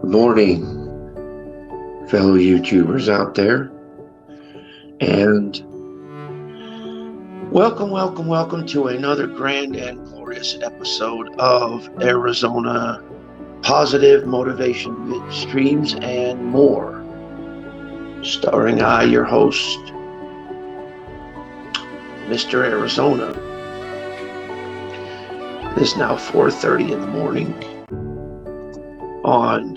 Morning, fellow YouTubers out there, and welcome to another grand and glorious episode of Arizona Positive Motivation Streams and More, starring I, your host, Mr. Arizona. It is now 4:30 in the morning on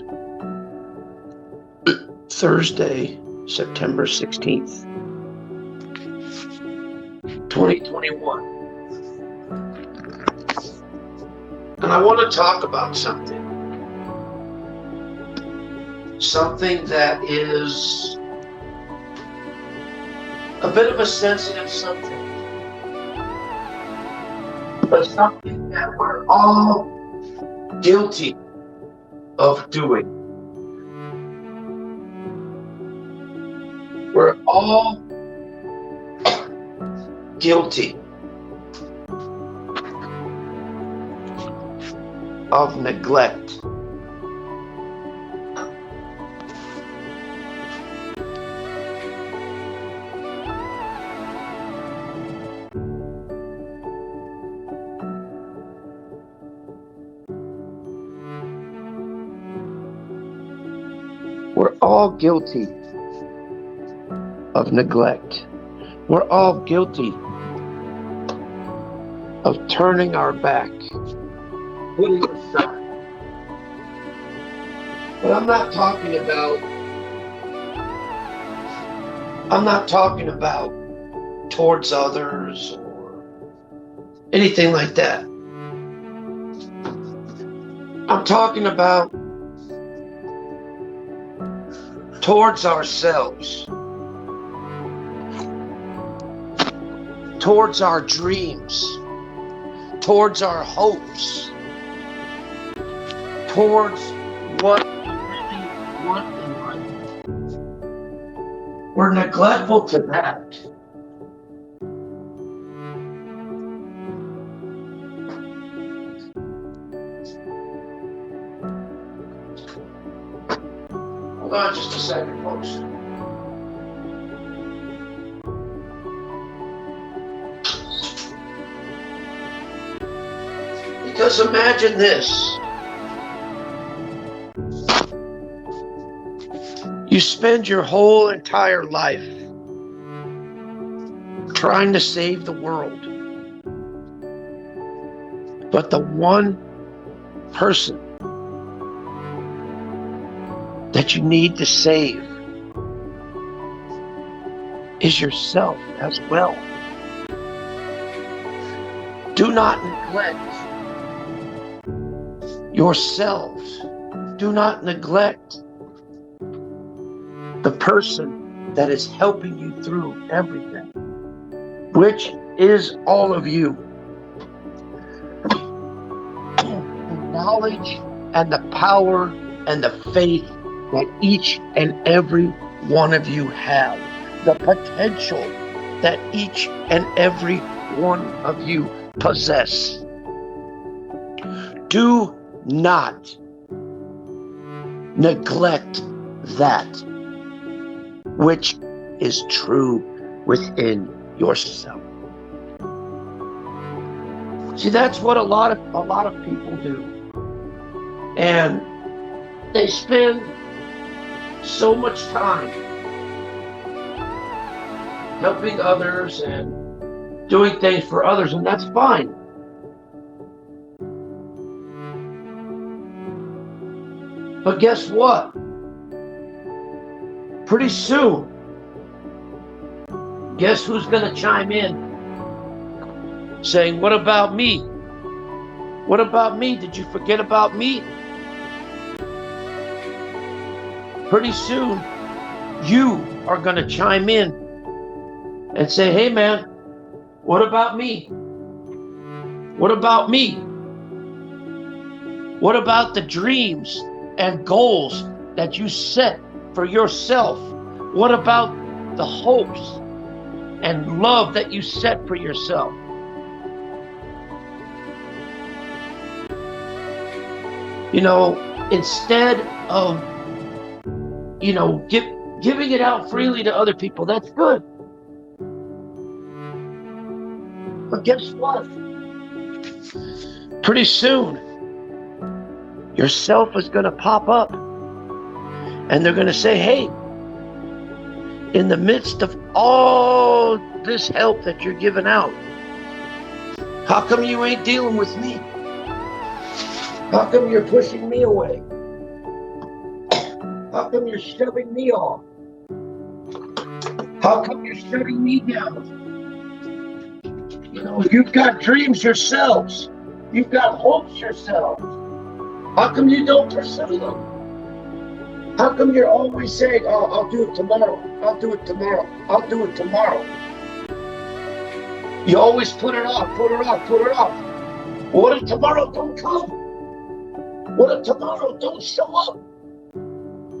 Thursday, September 16th, 2021. And I want to talk about something that is a bit of a sensitive subject, but something that we're all guilty of doing. We're all guilty of neglect. We're all guilty of neglect. We're all guilty of turning our back, putting aside. But I'm not talking about towards others or anything like that. I'm talking about towards ourselves, towards our dreams, towards our hopes, towards what we really want in life. We're neglectful to that. Hold on just a second, folks. Because imagine this. You spend your whole entire life trying to save the world. But the one person that you need to save is yourself as well. Do not neglect yourselves. Do not neglect the person that is helping you through everything, which is all of you. The knowledge and the power and the faith that each and every one of you have, the potential that each and every one of you possess. Do not neglect that which is true within yourself. See, that's what a lot of people do. And they spend so much time helping others and doing things for others, and that's fine. But guess what? Pretty soon, guess who's going to chime in saying, what about me? What about me? Did you forget about me? Pretty soon, you are going to chime in and say, hey man, what about me? What about me? What about the dreams and goals that you set for yourself? What about the hopes and love that you set for yourself? You know, instead of, giving it out freely to other people. That's good. But guess what? Pretty soon, yourself is going to pop up. And they're going to say, hey, in the midst of all this help that you're giving out, how come you ain't dealing with me? How come you're pushing me away? How come you're shoving me off? How come you're shutting me down? You've got dreams yourselves. You've got hopes yourselves. How come you don't pursue them? How come you're always saying, oh, I'll do it tomorrow. I'll do it tomorrow. I'll do it tomorrow. You always put it off, put it off, put it off. What if tomorrow don't come? What if tomorrow don't show up?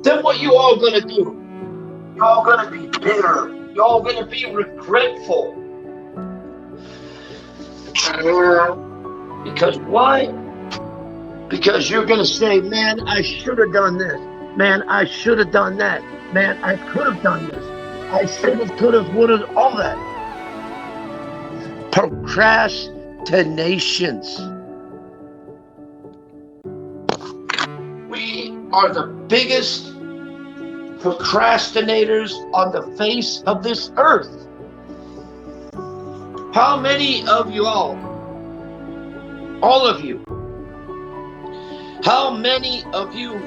Then what you all gonna do? You're all gonna be bitter. You're all gonna be regretful. Because why? Because you're gonna say, man, I should have done this. Man, I should have done that. Man, I could have done this. I should have, could have, would have, all that. Procrastinations. We are the biggest procrastinators on the face of this earth. How many of you all of you, how many of you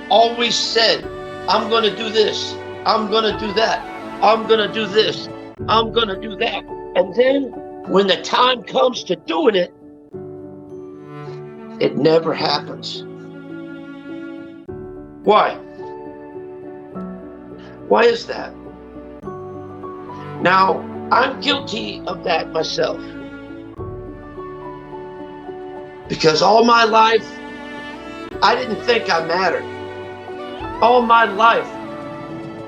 always said, I'm going to do this, I'm going to do that, I'm going to do this, I'm going to do that. And then when the time comes to doing it, it never happens. Why? Why is that? Now, I'm guilty of that myself. Because all my life, I didn't think I mattered. All my life,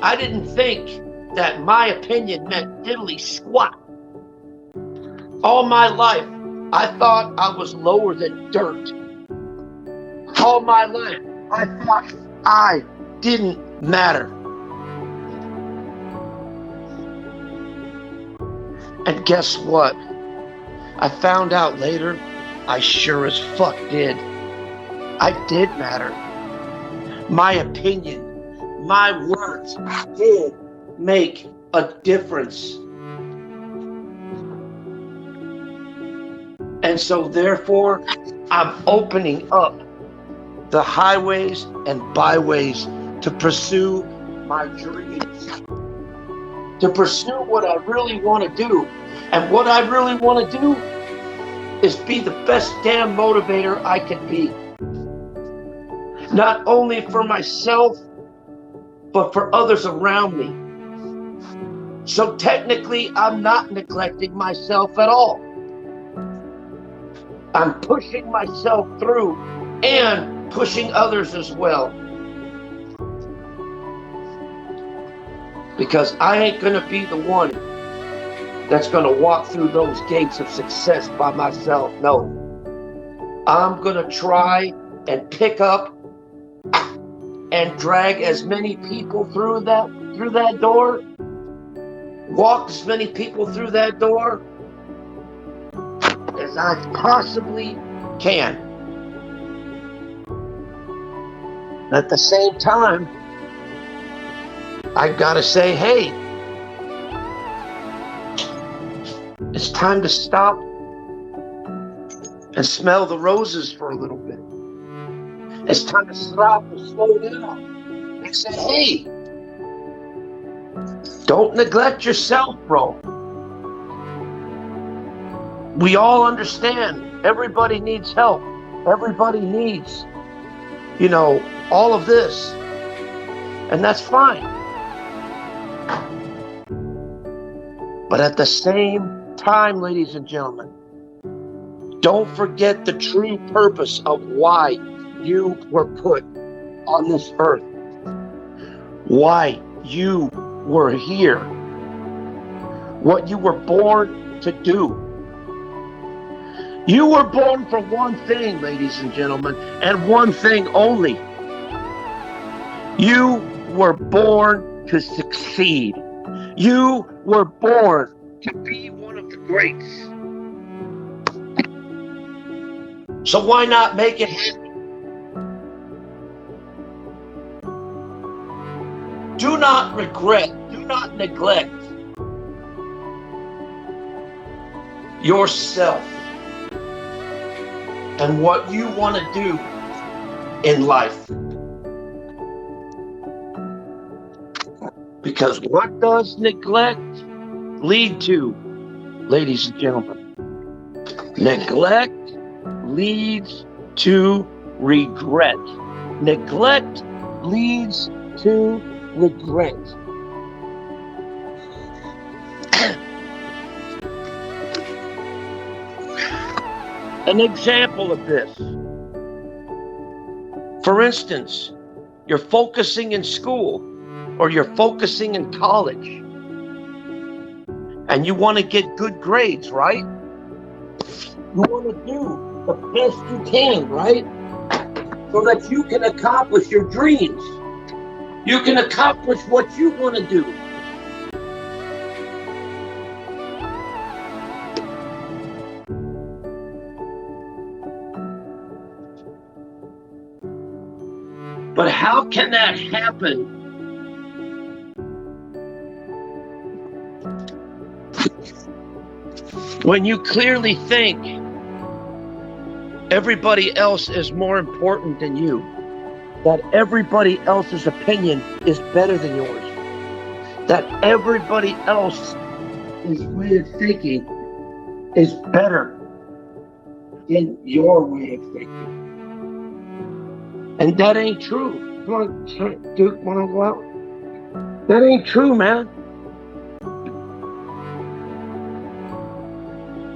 I didn't think that my opinion meant diddly squat. All my life, I thought I was lower than dirt. All my life, I thought I didn't matter. And guess what? I found out later, I sure as fuck did. I did matter. My opinion, my words did make a difference. And so therefore, I'm opening up the highways and byways to pursue my dreams, to pursue what I really want to do. And what I really want to do is be the best damn motivator I can be. Not only for myself, but for others around me. So technically, I'm not neglecting myself at all. I'm pushing myself through and pushing others as well. Because I ain't gonna be the one that's gonna walk through those gates of success by myself. No. I'm gonna try and pick up and drag as many people through that door, walk as many people through that door as I possibly can. At the same time, I've got to say, hey, it's time to stop and smell the roses for a little bit. It's time to stop and slow down and say, hey, don't neglect yourself, bro. We all understand. Everybody needs help. Everybody needs, all of this. And that's fine. But at the same time, ladies and gentlemen, don't forget the true purpose of why you were put on this earth. Why you were here. What you were born to do. You were born for one thing, ladies and gentlemen, and one thing only. You were born to succeed. You were born to be one of the greats. So why not make it happen? Do not regret, do not neglect yourself and what you want to do in life. Because what does neglect lead to, ladies and gentlemen? Neglect leads to regret. Neglect leads to regret. An example of this. For instance, you're focusing in school or you're focusing in college and you want to get good grades, right? You want to do the best you can, right? So that you can accomplish your dreams. You can accomplish what you want to do. But how can that happen when you clearly think everybody else is more important than you? That everybody else's opinion is better than yours? That everybody else's way of thinking is better than your way of thinking? And that ain't true. Come on, Duke, wanna go out? That ain't true, man.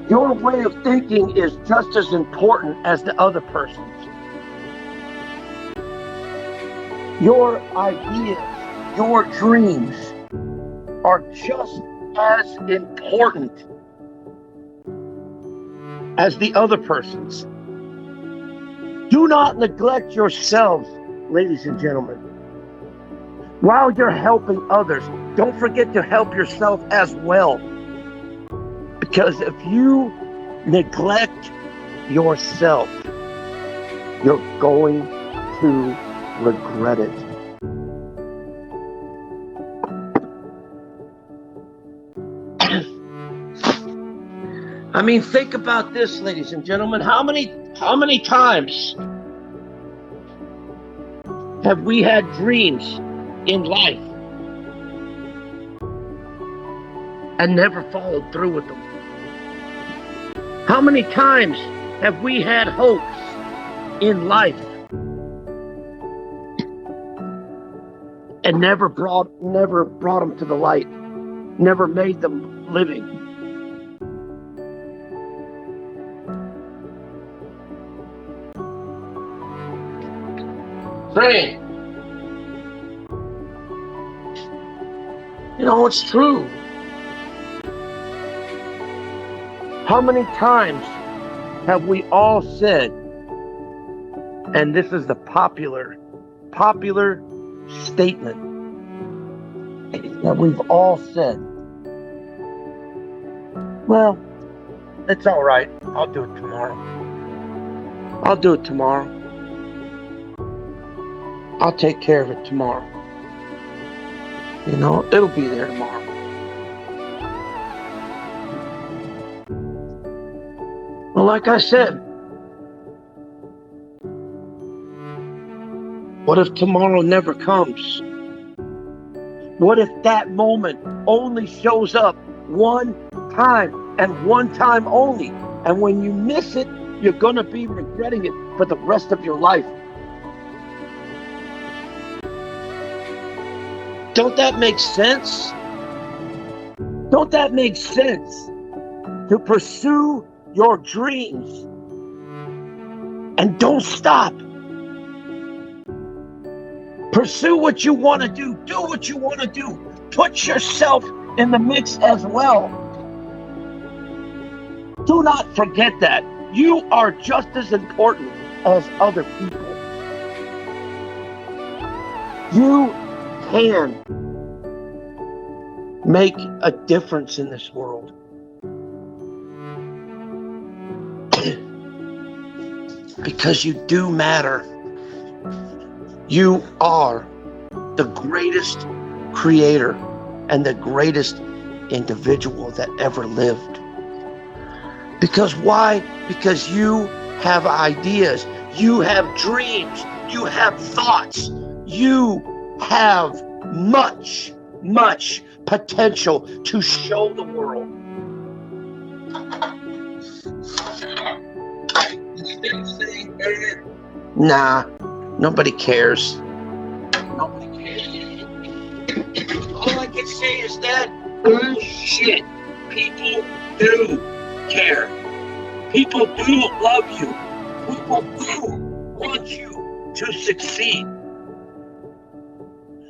Your way of thinking is just as important as the other person's. Your ideas, your dreams are just as important as the other person's. Do not neglect yourselves, ladies and gentlemen. While you're helping others, don't forget to help yourself as well. Because if you neglect yourself, you're going to regret it. I mean, think about this, ladies and gentlemen. How many times have we had dreams in life and never followed through with them? How many times have we had hopes in life and never brought them to the light, never made them living? Friend, you know, it's true. How many times have we all said, and this is the popular statement that we've all said, well, it's all right, I'll do it tomorrow. I'll do it tomorrow. I'll take care of it tomorrow. You know, it'll be there tomorrow. Well, like I said, what if tomorrow never comes? What if that moment only shows up one time and one time only? And when you miss it, you're going to be regretting it for the rest of your life. Don't that make sense? Don't that make sense? To pursue your dreams and don't stop. Pursue what you want to do. Do what you want to do. Put yourself in the mix as well. Do not forget that. You are just as important as other people. You can make a difference in this world. Because you do matter. You are the greatest creator and the greatest individual that ever lived. Because why? Because you have ideas, you have dreams, you have thoughts, you have much, much potential to show the world. Instead of saying, nah, nobody cares. Nobody cares. All I can say is that bullshit. People do care. People do love you. People do want you to succeed.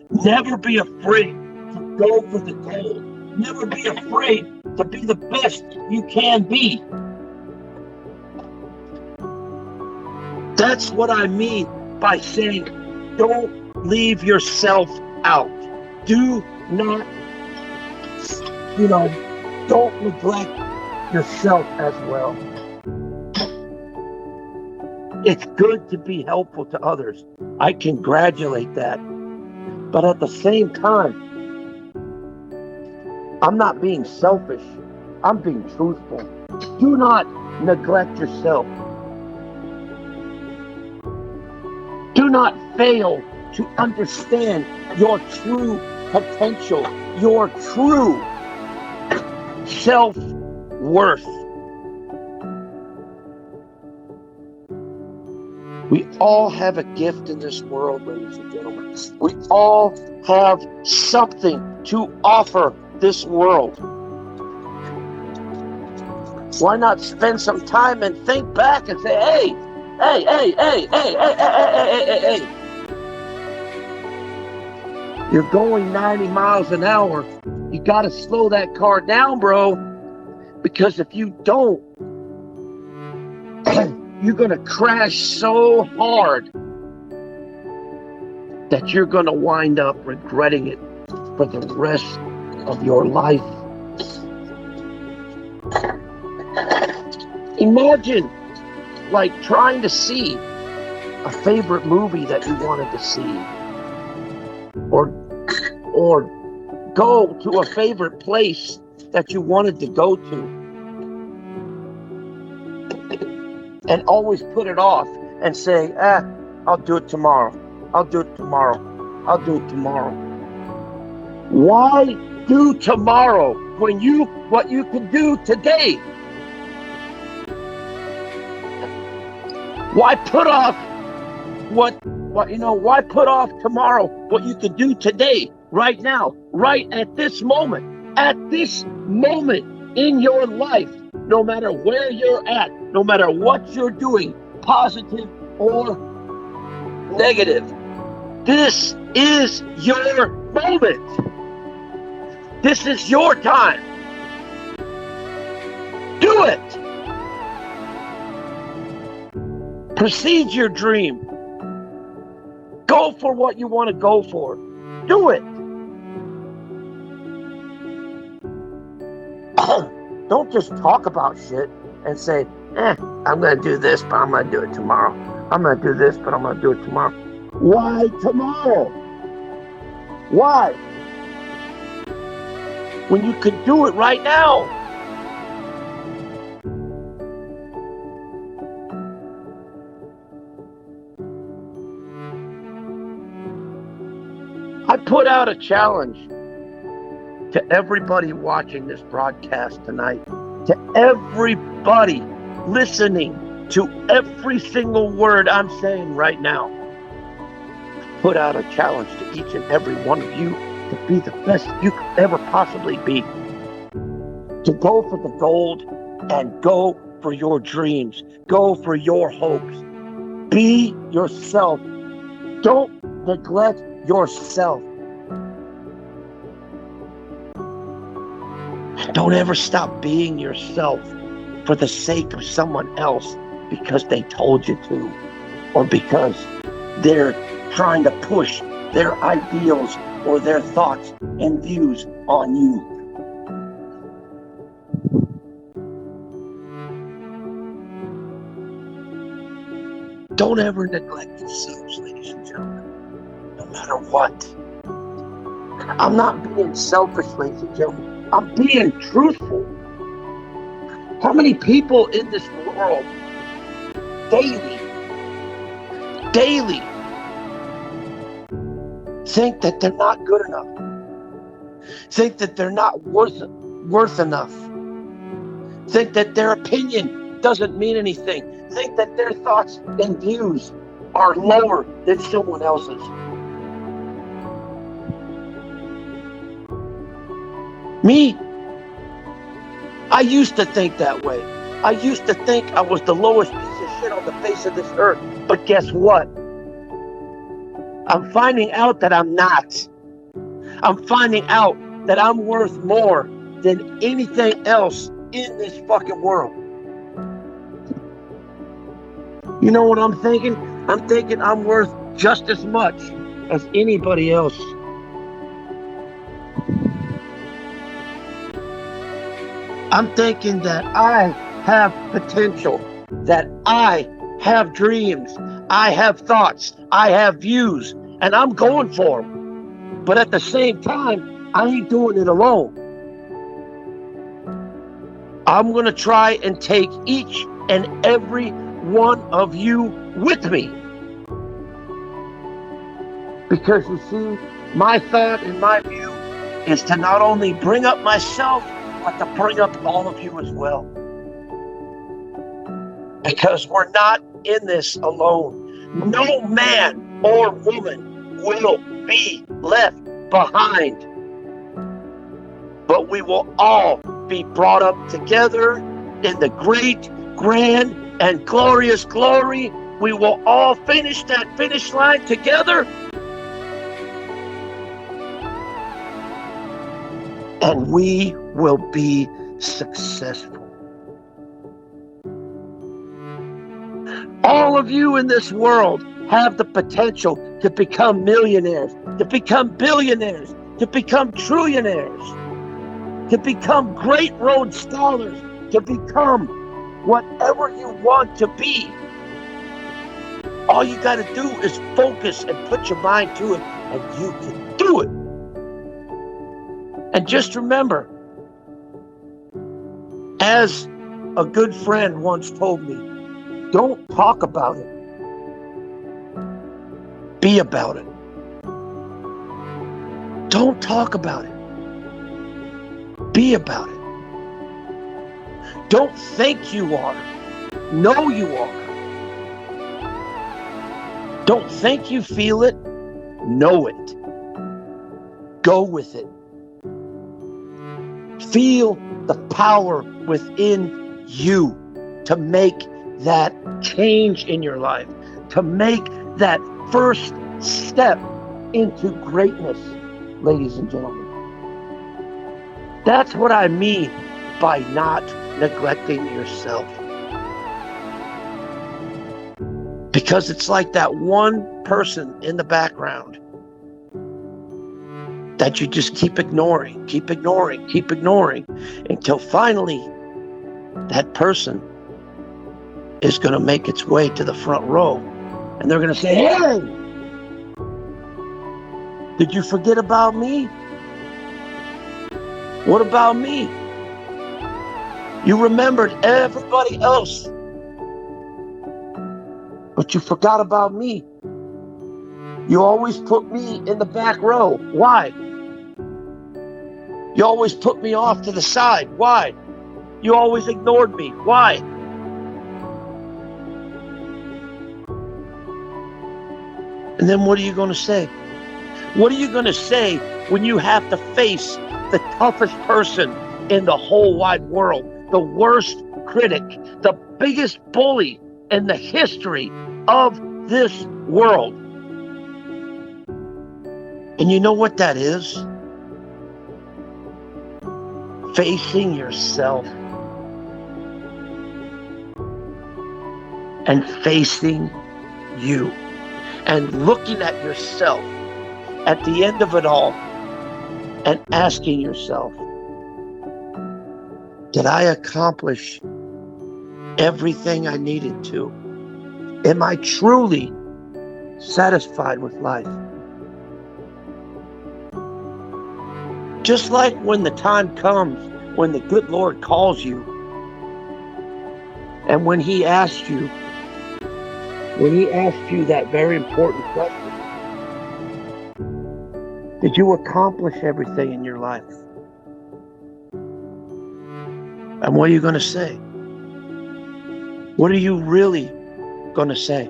Never be afraid to go for the goal. Never be afraid to be the best you can be. That's what I mean by saying, don't leave yourself out. Do not, don't neglect yourself as well. It's good to be helpful to others. I congratulate that. But at the same time, I'm not being selfish. I'm being truthful. Do not neglect yourself. Do not fail to understand your true potential, your true self-worth. We all have a gift in this world, ladies and gentlemen. We all have something to offer this world. Why not spend some time and think back and say, hey, you're going 90 miles an hour. You got to slow that car down, bro. Because if you don't, you're going to crash so hard that you're going to wind up regretting it for the rest of your life. Imagine like trying to see a favorite movie that you wanted to see, or go to a favorite place that you wanted to go to, and always put it off and say, I'll do it tomorrow. I'll do it tomorrow. I'll do it tomorrow. Why do tomorrow when what you can do today? Why put off why put off tomorrow what you can do today, right now, right at this moment in your life, no matter where you're at, no matter what you're doing, positive or negative. This is your moment. This is your time. Do it. Proceed your dream. Go for what you want to go for. Do it. Don't just talk about shit and say, I'm going to do this, but I'm going to do it tomorrow. I'm going to do this, but I'm going to do it tomorrow. Why tomorrow? Why? When you could do it right now. I put out a challenge to everybody watching this broadcast tonight, to everybody listening to every single word I'm saying right now. I put out a challenge to each and every one of you to be the best you could ever possibly be. To go for the gold and go for your dreams. Go for your hopes. Be yourself. Don't neglect yourself. Don't ever stop being yourself for the sake of someone else because they told you to, or because they're trying to push their ideals or their thoughts and views on you. Don't ever neglect yourselves, ladies and gentlemen, no matter what. I'm not being selfish, ladies and gentlemen. I'm being truthful. How many people in this world daily think that they're not good enough, think that they're not worth enough, think that their opinion doesn't mean anything, think that their thoughts and views are lower than someone else's. Me, I used to think that way. I used to think I was the lowest piece of shit on the face of this earth. But guess what? I'm finding out that I'm not. I'm finding out that I'm worth more than anything else in this fucking world. You know what I'm thinking? I'm thinking I'm worth just as much as anybody else. I'm thinking that I have potential, that I have dreams, I have thoughts, I have views, and I'm going for them. But at the same time, I ain't doing it alone. I'm going to try and take each and every one of you with me. Because you see, my thought and my view is to not only bring up myself, but to bring up all of you as well. Because we're not in this alone. No man or woman will be left behind. But we will all be brought up together in the great, grand, and glorious glory. We will all finish that finish line together. And we will be successful. All of you in this world have the potential to become millionaires, to become billionaires, to become trillionaires, to become great road scholars, to become whatever you want to be. All you got to do is focus and put your mind to it, and you can do it. And just remember, as a good friend once told me, don't talk about it. Be about it. Don't talk about it. Be about it. Don't think you are. Know you are. Don't think you feel it. Know it. Go with it. Feel the power within you to make that change in your life, to make that first step into greatness, ladies and gentlemen. That's what I mean by not neglecting yourself. Because it's like that one person in the background that you just keep ignoring until finally that person is going to make its way to the front row, and they're going to say, "Hey, did you forget about me? What about me? You remembered everybody else, but you forgot about me. You always put me in the back row. Why? You always put me off to the side. Why? You always ignored me. Why?" And then what are you going to say? What are you going to say when you have to face the toughest person in the whole wide world, the worst critic, the biggest bully in the history of this world? And you know what that is? Facing yourself and facing you and looking at yourself at the end of it all and asking yourself, did I accomplish everything I needed to? Am I truly satisfied with life? Just like when the time comes, when the good Lord calls you, and when He asks you that very important question, did you accomplish everything in your life? And what are you going to say? What are you really going to say?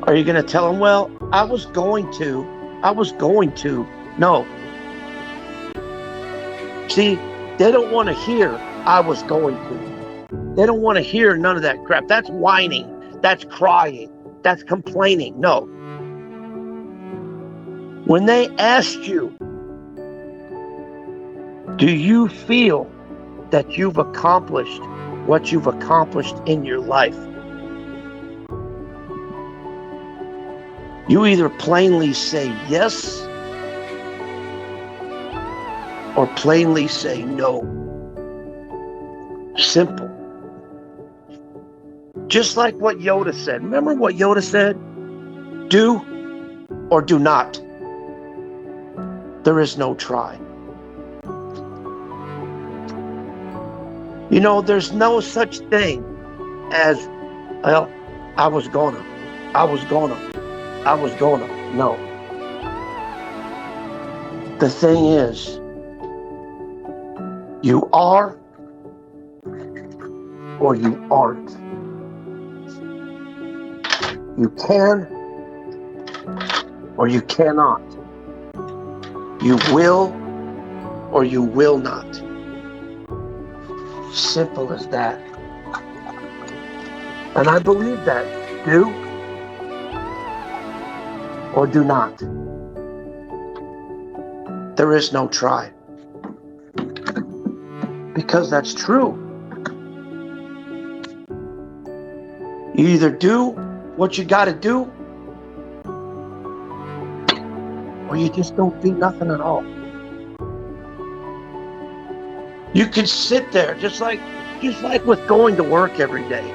Are you going to tell them, well, I was going to. No. See, they don't want to hear, I was going to. They don't want to hear none of that crap. That's whining. That's crying. That's complaining. No. When they asked you, do you feel that you've accomplished what you've accomplished in your life? You either plainly say yes or plainly say no. Simple. Just like what Yoda said. Remember what Yoda said? Do or do not. There is no try. You know, there's no such thing as, well, I was gonna. No. The thing is, you are or you aren't. You can or you cannot. You will or you will not. Simple as that. And I believe that. Do or do not. There is no try. Because that's true. You either do what you got to do, or you just don't do nothing at all. You can sit there just like with going to work every day.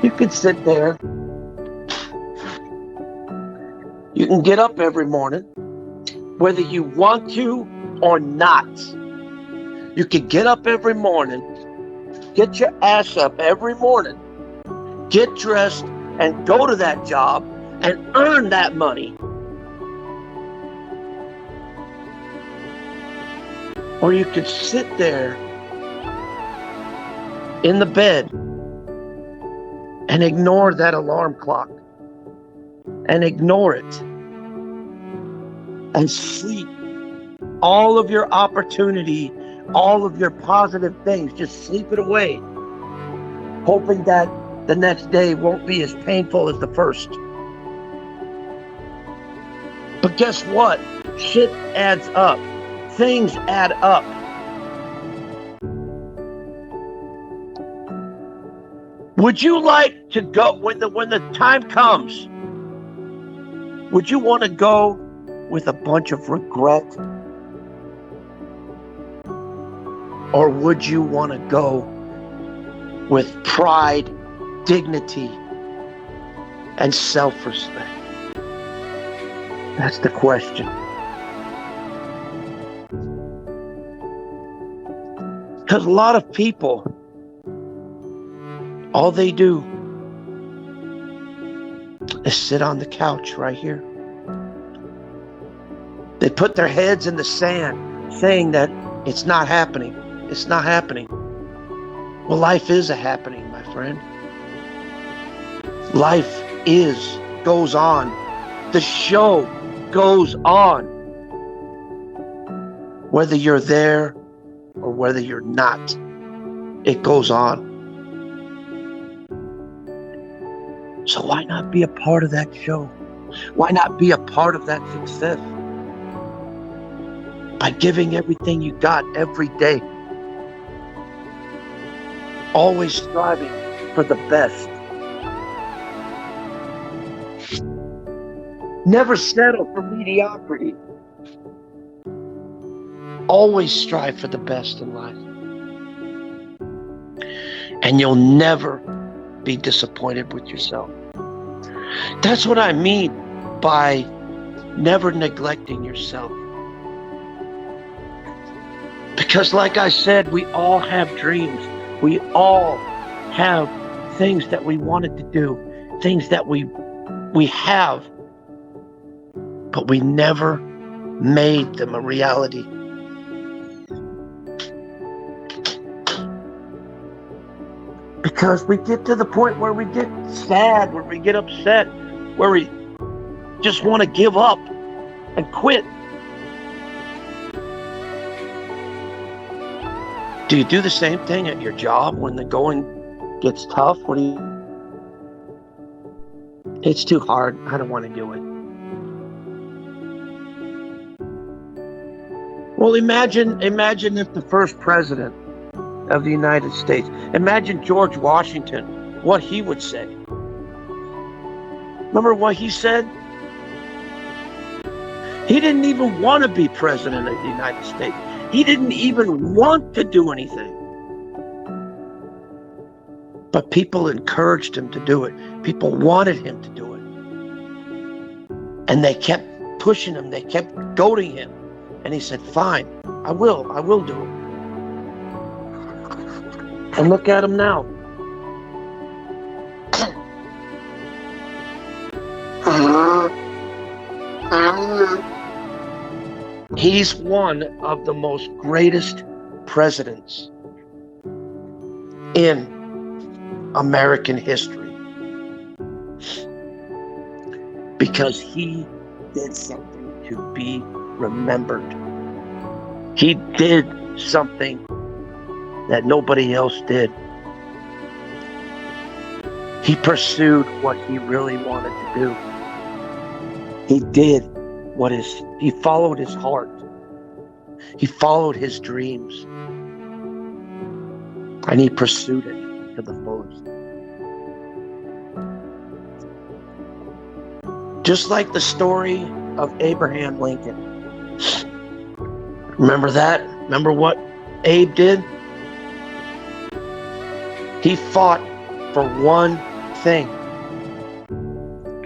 You can sit there. You can get up every morning, whether you want to or not. You can get up every morning, get your ass up every morning, get dressed, and go to that job and earn that money. Or you could sit there in the bed and ignore that alarm clock and ignore it and sleep all of your opportunity, all of your positive things, just sleep it away, hoping that the next day won't be as painful as the first. But guess what? Shit adds up. Things add up. Would you like to go when the time comes? Would you want to go with a bunch of regret? Or would you want to go with pride, dignity, and self-respect? That's the question. Because a lot of people, all they do is sit on the couch right here. They put their heads in the sand saying that it's not happening. It's not happening. Well, life is a happening, my friend. Life goes on. The show goes on. Whether you're there or whether you're not, it goes on. So why not be a part of that show? Why not be a part of that success? By giving everything you got every day. Always striving for the best. Never settle for mediocrity. Always strive for the best in life. And you'll never be disappointed with yourself. That's what I mean by never neglecting yourself. Because like I said, we all have dreams. We all have things that we wanted to do, things that we have, but we never made them a reality. Because we get to the point where we get sad, where we get upset, where we just want to give up and quit. Do you do the same thing at your job when the going gets tough? What do you? It's too hard. I don't want to do it. Well, imagine if the first president of the United States, imagine George Washington, what he would say. Remember what he said? He didn't even want to be president of the United States. He didn't even want to do anything. But people encouraged him to do it. People wanted him to do it. And they kept pushing him. They kept goading him. And he said, fine, I will do it. And look at him now. He's one of the most greatest presidents in American history. Because he did something to be remembered. He did something that nobody else did. He pursued what he really wanted to do. He did he followed his heart. He followed his dreams. And he pursued it to the fullest. Just like the story of Abraham Lincoln. Remember that? Remember what Abe did? He fought for one thing,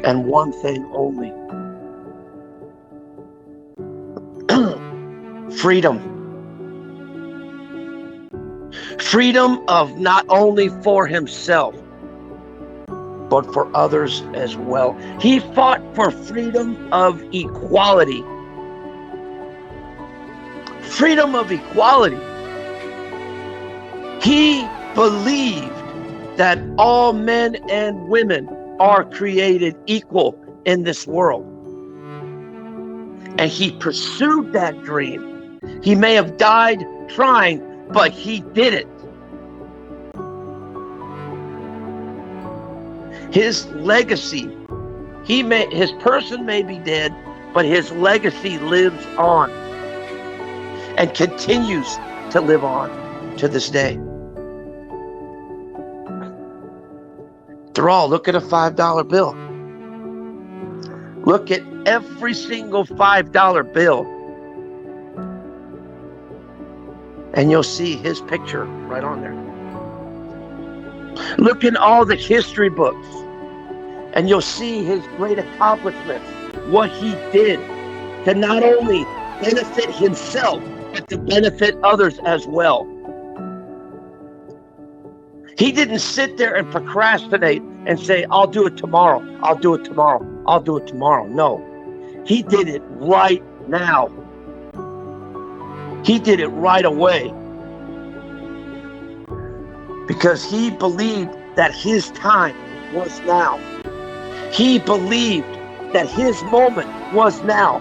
and one thing only. Freedom. Freedom of not only for himself, but for others as well. He fought for freedom of equality. Freedom of equality. He believed that all men and women are created equal in this world. And he pursued that dream. He may have died trying, but he did it. His legacy, his person may be dead, but his legacy lives on and continues to live on to this day. Thrall, look at a $5 bill. Look at every single $5 bill. And you'll see his picture right on there. Look in all the history books. And you'll see his great accomplishments. What he did to not only benefit himself, but to benefit others as well. He didn't sit there and procrastinate and say, I'll do it tomorrow. I'll do it tomorrow. I'll do it tomorrow. No. He did it right now. He did it right away. Because he believed that his time was now. He believed that his moment was now.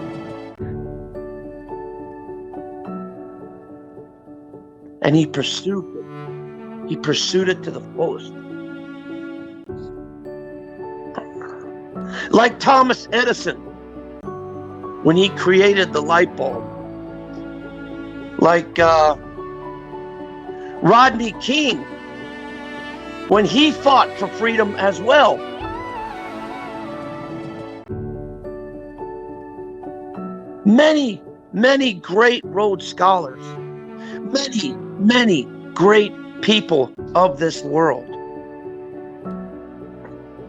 And he pursued it. He pursued it to the fullest. Like Thomas Edison, when he created the light bulb. Like Rodney King, when he fought for freedom as well. Many, many great Rhodes Scholars, many, many great people of this world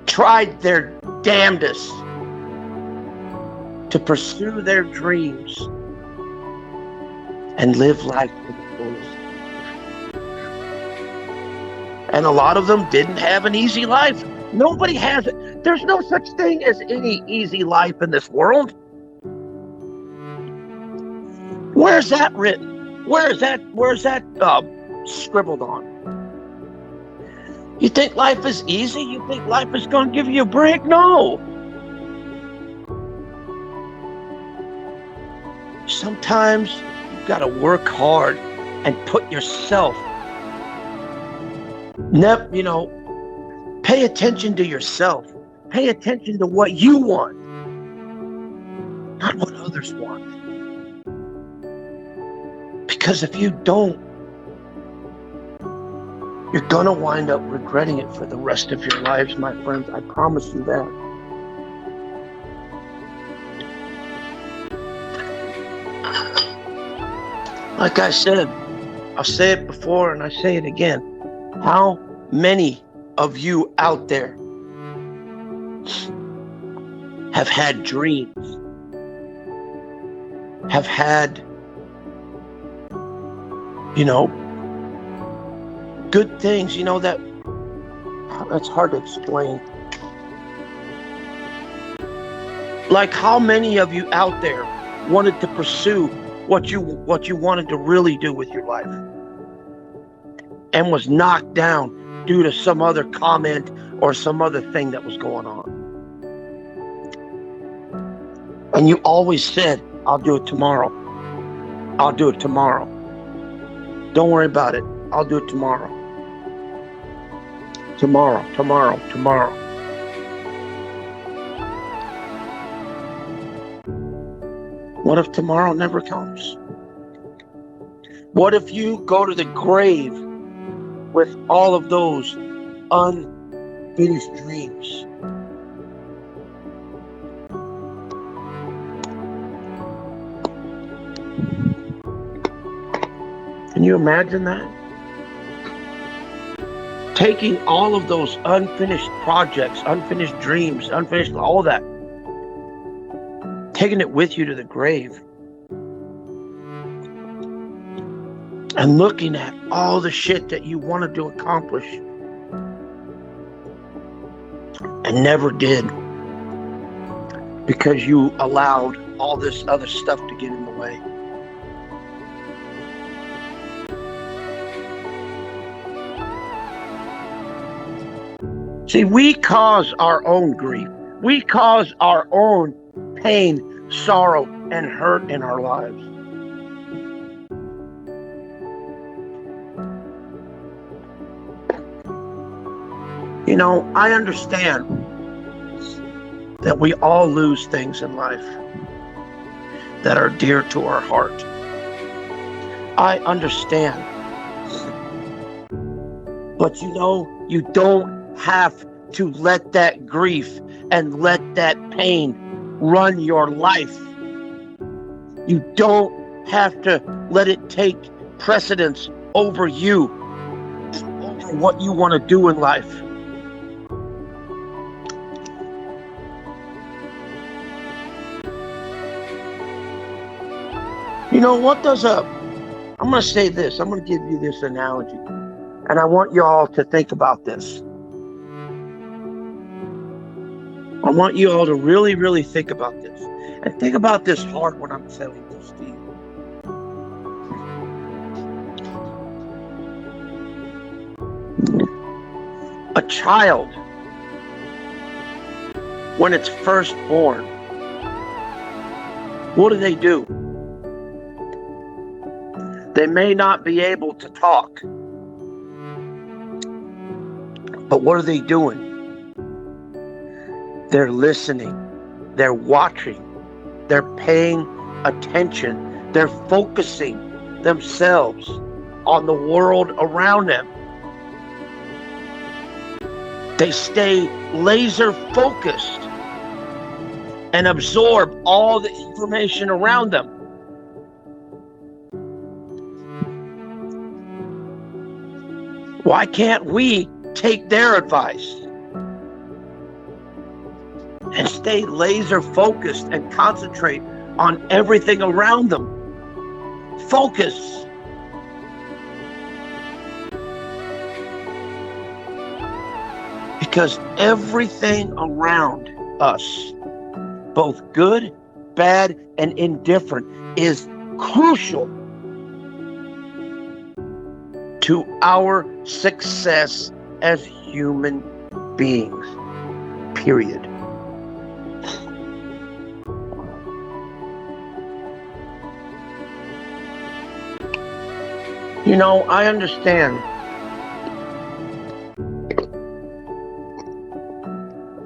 tried their damnedest to pursue their dreams and live life to the fullest. And a lot of them didn't have an easy life. Nobody has it. There's no such thing as any easy life in this world. Where's that written? Where's that scribbled on? You think life is easy? You think life is going to give you a break? No. Sometimes you've got to work hard and put yourself, pay attention to yourself. Pay attention to what you want, not what others want. Because if you don't, you're going to wind up regretting it for the rest of your lives, my friends. I promise you that. Like I said, I'll say it before and I say it again. How many of you out there have had dreams, have had, good things, that's hard to explain. Like how many of you out there wanted to pursue what you wanted to really do with your life and was knocked down due to some other comment or some other thing that was going on? And you always said, I'll do it tomorrow. I'll do it tomorrow. Don't worry about it. I'll do it tomorrow. Tomorrow. What if tomorrow never comes? What if you go to the grave with all of those unfinished dreams? Can you imagine that? Taking all of those unfinished projects, unfinished dreams, unfinished all that, taking it with you to the grave and looking at all the shit that you wanted to accomplish and never did because you allowed all this other stuff to get in the way. See, we cause our own grief. We cause our own pain, sorrow, and hurt in our lives. I understand that we all lose things in life that are dear to our heart. I understand. But you don't have to let that grief and let that pain run your life. You don't have to let it take precedence over you, over what you want to do in life. I'm going to say this. I'm going to give you this analogy. And I want you all to think about this. I want you all to really, really think about this. And think about this hard when I'm telling this to you. A child, when it's first born, what do? They may not be able to talk. But what are they doing? They're listening. They're watching. They're paying attention. They're focusing themselves on the world around them. They stay laser focused. and absorb all the information around them. Why can't we take their advice and stay laser focused and concentrate on everything around them? Focus. Because everything around us, both good, bad, and indifferent, is crucial to our success as human beings. Period. You know, I understand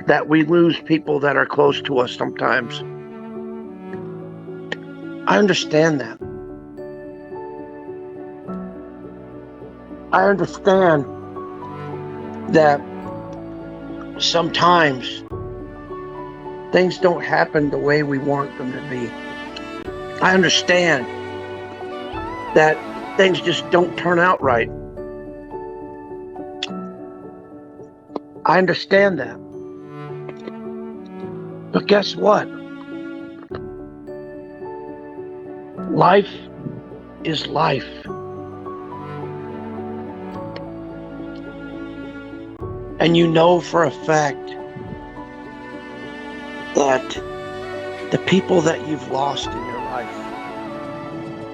that we lose people that are close to us sometimes. I understand that. I understand that sometimes things don't happen the way we want them to be. I understand that things just don't turn out right. I understand that. But guess what? Life is life. And you know for a fact that the people that you've lost in your life,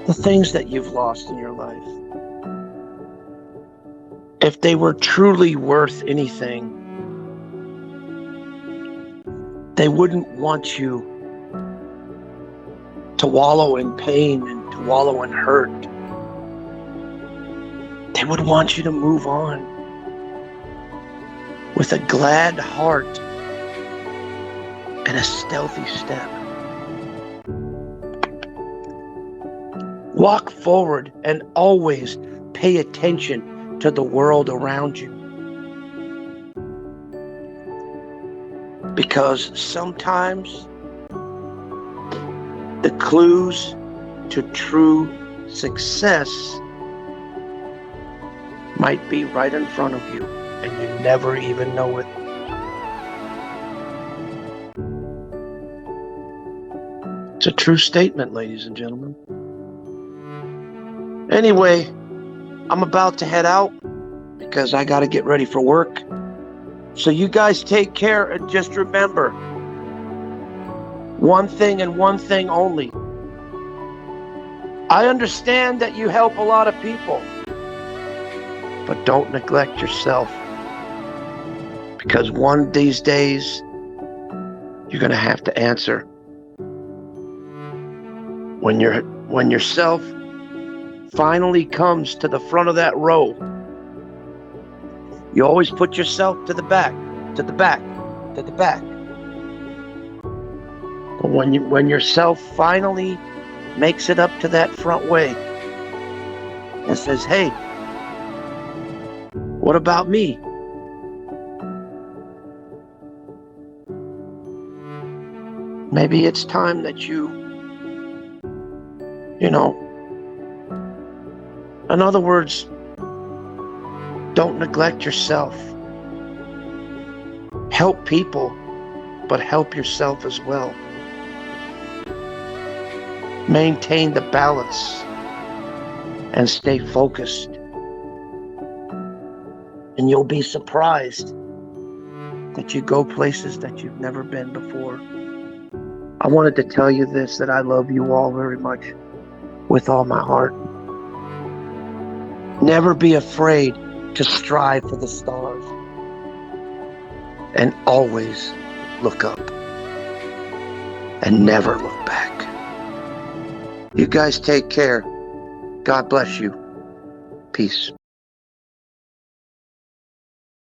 the things that you've lost in your life, if they were truly worth anything, they wouldn't want you to wallow in pain and to wallow in hurt. They would want you to move on with a glad heart and a stealthy step. Walk forward and always pay attention to the world around you. Because sometimes the clues to true success might be right in front of you, and you never even know it. It's a true statement, ladies and gentlemen. Anyway, I'm about to head out because I got to get ready for work. So you guys take care, and just remember one thing and one thing only. I understand that you help a lot of people, but don't neglect yourself, because one of these days you're going to have to answer. When yourself finally comes to the front of that row, you always put yourself to the back, to the back, to the back. But when yourself finally makes it up to that front way and says, hey, what about me? Maybe it's time that you in other words, don't neglect yourself. Help people, but help yourself as well. Maintain the balance and stay focused. And you'll be surprised that you go places that you've never been before. I wanted to tell you this, that I love you all very much with all my heart. Never be afraid to strive for the stars. And always look up. And never look back. You guys take care. God bless you. Peace.